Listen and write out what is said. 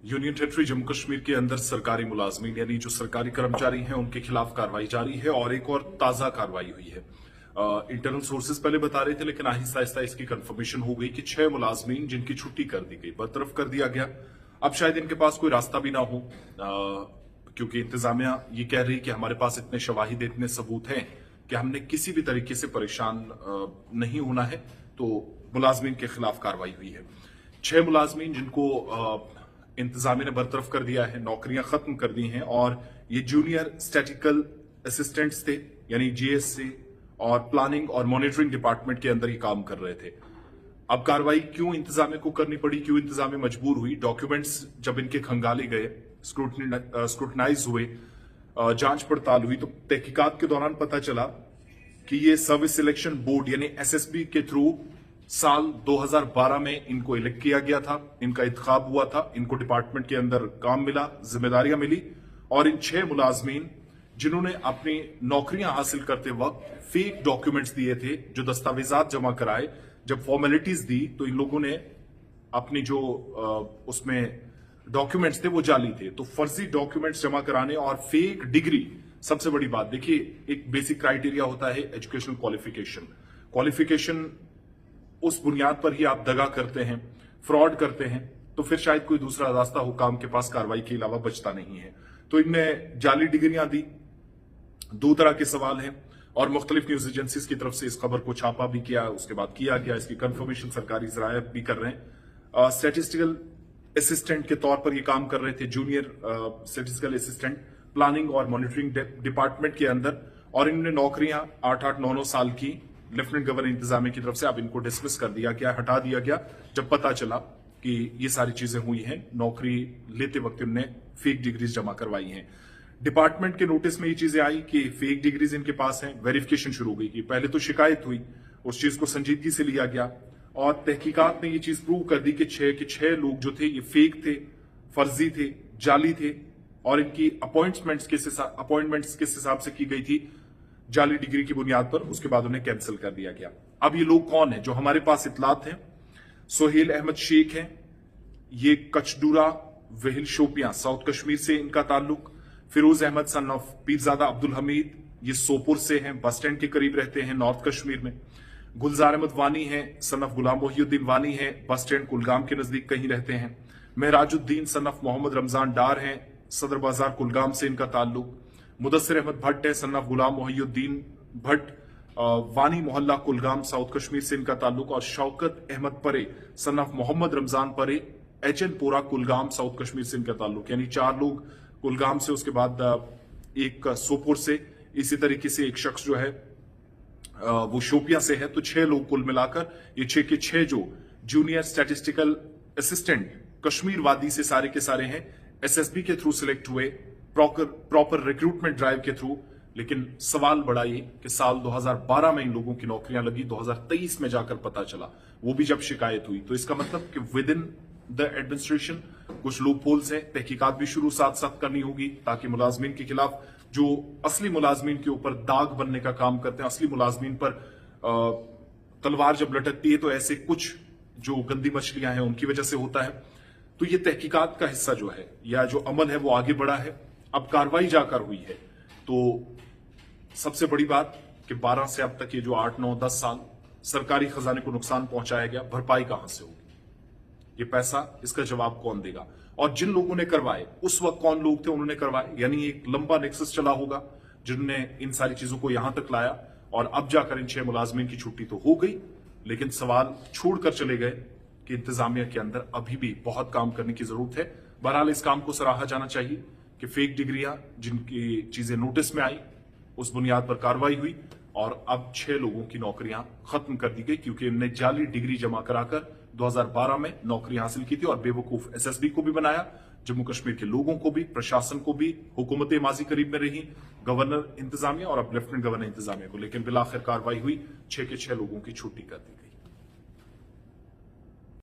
Union territory Jammu Kashmir के अंदर सरकारी मुलाजमीन यानी जो सरकारी कर्मचारी हैं उनके खिलाफ कार्रवाई जारी है और एक और ताजा कार्रवाई हुई है। इंटरनल सोर्सेज पहले बता रहे थे, लेकिन आहिस्ता आहिस्ता इसकी कंफर्मेशन हो गई कि 6 मुलाजमीन जिनकी छुट्टी कर दी गई, बरतरफ कर दिया गया। अब शायद इनके पास कोई रास्ता भी ना हो, क्योंकि इंतजामिया ये कह रही कि हमारे पास इतने शवाहिद, इतने सबूत हैं कि हमने किसी भी तरीके से परेशान नहीं होना है। तो मुलाजमीन के खिलाफ कार्रवाई हुई है। 6 मुलाजमीन जिनको इंतजामिया ने बरतरफ कर दिया है, नौकरियां खत्म कर दी हैं, और ये जूनियर स्टैटिकल असिस्टेंट्स थे यानी जीएससी और प्लानिंग और मॉनिटरिंग डिपार्टमेंट के अंदर ही काम कर रहे थे। अब कार्रवाई क्यों इंतजामिया को करनी पड़ी, क्यों इंतजामिया मजबूर हुई? डॉक्यूमेंट्स जब इनके खंगाले गए, स्क्रूटनाइज हुए, जांच पड़ताल हुई, तो तहकीकात के दौरान पता चला कि ये सर्विस सिलेक्शन बोर्ड यानी एसएसबी के थ्रू साल 2012 में इनको इलेक्ट किया गया था, इनका इंतखाब हुआ था, इनको डिपार्टमेंट के अंदर काम मिला, जिम्मेदारियां मिली, और इन 6 मुलाजमीन जिन्होंने अपनी नौकरियां हासिल करते वक्त फेक डॉक्यूमेंट्स दिए थे, जो दस्तावेजात जमा कराए, जब फॉर्मेलिटीज दी तो इन लोगों ने अपनी जो उसमें डॉक्यूमेंट्स थे वो जाली थे। तो फर्जी डॉक्यूमेंट्स जमा कराने और फेक डिग्री, सबसे बड़ी बात देखिए, एक बेसिक क्राइटेरिया होता है एजुकेशनल क्वालिफिकेशन। उस बुनियाद पर ही आप दगा करते हैं, फ्रॉड करते हैं, तो फिर शायद कोई दूसरा रास्ता हुकाम के पास कार्रवाई के अलावा बचता नहीं है। तो इनने जाली डिग्रियां दी। 2 तरह के सवाल हैं और मुख्तलिफ न्यूज एजेंसीज की तरफ से इस खबर को छापा भी किया, उसके बाद किया गया, इसकी कंफर्मेशन सरकारी जराया भी कर रहे हैं। स्टैटिस्टिकल असिस्टेंट के तौर पर ये काम कर रहे थे, जूनियर स्टैटिस्टिकल असिस्टेंट प्लानिंग और मॉनिटरिंग डिपार्टमेंट के अंदर, और इन्होंने नौकरियां 8-8, 9-9 साल की लेफ्टिनेंट गवर्नर इंतजामिया की तरफ से अब इनको डिसमिस कर दिया गया, हटा दिया गया, जब पता चला कि ये सारी चीजें हुई हैं। नौकरी लेते वक्त इन्होंने फेक डिग्रीज जमा करवाई हैं। डिपार्टमेंट के नोटिस में ये चीजें आई कि फेक डिग्रीज इनके पास हैं। वेरिफिकेशन शुरू हो गई कि पहले तो शिकायत हुई, उस चीज को संजीदगी से लिया गया और तहकीकात ने ये चीज प्रूव कर दी कि 6 लोग जो थे ये फेक थे, फर्जी थे, जाली थे, और इनकी अपॉइंटमेंट्स किस हिसाब से की गई थी, जाली डिग्री की बुनियाद पर। उसके बाद उन्हें कैंसिल कर दिया गया। अब ये लोग कौन है जो हमारे पास इतलात हैं? सोहेल अहमद शेख हैं, ये कचडूरा वहिल शोपियां साउथ कश्मीर से इनका ताल्लुक। फिरोज अहमद सन ऑफ पीरजादा अब्दुल हमीद, ये सोपुर से हैं, बस स्टैंड के करीब रहते हैं नॉर्थ कश्मीर में। गुलजार अहमद वानी है, सन ऑफ गुलाम मोहिउद्दीन वानी है, बस स्टैंड कुलगाम के नजदीक कहीं रहते हैं। महराजुद्दीन सन ऑफ मोहम्मद रमजान डार हैं, सदर बाजार कुलगाम से इनका ताल्लुक। मुदस्सिर अहमद भट्ट है, सन ऑफ गुलाम मोहिउद्दीन भट्ट, वानी मोहल्ला कुलगाम साउथ कश्मीर से इनका ताल्लुक। और शौकत अहमद परे, सन ऑफ मोहम्मद रमजान परे, एचएनपोरा कुलगाम साउथ कश्मीर से इनका ताल्लुक। यानी 4 लोग कुलगाम से, उसके बाद एक सोपुर से, इसी तरीके से एक शख्स जो है वो शोपिया से है। तो 6 लोग कुल मिलाकर, ये 6 के 6 जो जूनियर स्टैटिस्टिकल असिस्टेंट कश्मीर वादी से सारे के सारे हैं, एसएसबी के थ्रू सिलेक्ट हुए, प्रॉपर रिक्रूटमेंट ड्राइव के थ्रू। लेकिन सवाल बड़ा ये कि साल 2012 में इन लोगों की नौकरियां लगी, 2023 में जाकर पता चला, वो भी जब शिकायत हुई। तो इसका मतलब कि विद इन द एडमिनिस्ट्रेशन कुछ लूप होल्स हैं, तहकीकात भी शुरू साथ साथ करनी होगी, ताकि मुलाजमीन के खिलाफ, जो असली मुलाजमीन के ऊपर दाग बनने का काम करते हैं, असली मुलाजमीन पर तलवार जब लटकती है तो ऐसे कुछ जो गंदी मछलियां हैं उनकी वजह से होता है। तो ये तहकीकात का हिस्सा जो है, या जो अमल है, वो आगे बढ़ा है। अब कार्रवाई जाकर हुई है। तो सबसे बड़ी बात कि 12 से अब तक ये जो 8, 9, 10 साल सरकारी खजाने को नुकसान पहुंचाया गया, भरपाई कहां से होगी? ये पैसा, इसका जवाब कौन देगा? और जिन लोगों ने करवाए, उस वक्त कौन लोग थे उन्होंने करवाए? यानी एक लंबा नेक्सस चला होगा जिन्होंने इन सारी चीजों को यहां तक लाया, और अब जाकर इन 6 मुलाजमीन की छुट्टी तो हो गई, लेकिन सवाल छोड़कर चले गए कि इंतजामिया के अंदर अभी भी बहुत काम करने की जरूरत है। बहरहाल इस काम को सराहा जाना चाहिए कि फेक डिग्रियां, जिनकी चीजें नोटिस में आई, उस बुनियाद पर कार्रवाई हुई, और अब 6 लोगों की नौकरियां खत्म कर दी गई, क्योंकि इनने जाली डिग्री जमा कराकर 2012 में नौकरी हासिल की थी और बेवकूफ एसएसबी को भी बनाया, जम्मू कश्मीर के लोगों को भी, प्रशासन को भी। हुकूमत माजी करीब में रही, गवर्नर इंतजामिया और अब लेफ्टिनेंट गवर्नर इंतजामिया को, लेकिन बिलाखिर कार्रवाई हुई, 6 के 6 लोगों की छुट्टी कर दी गई।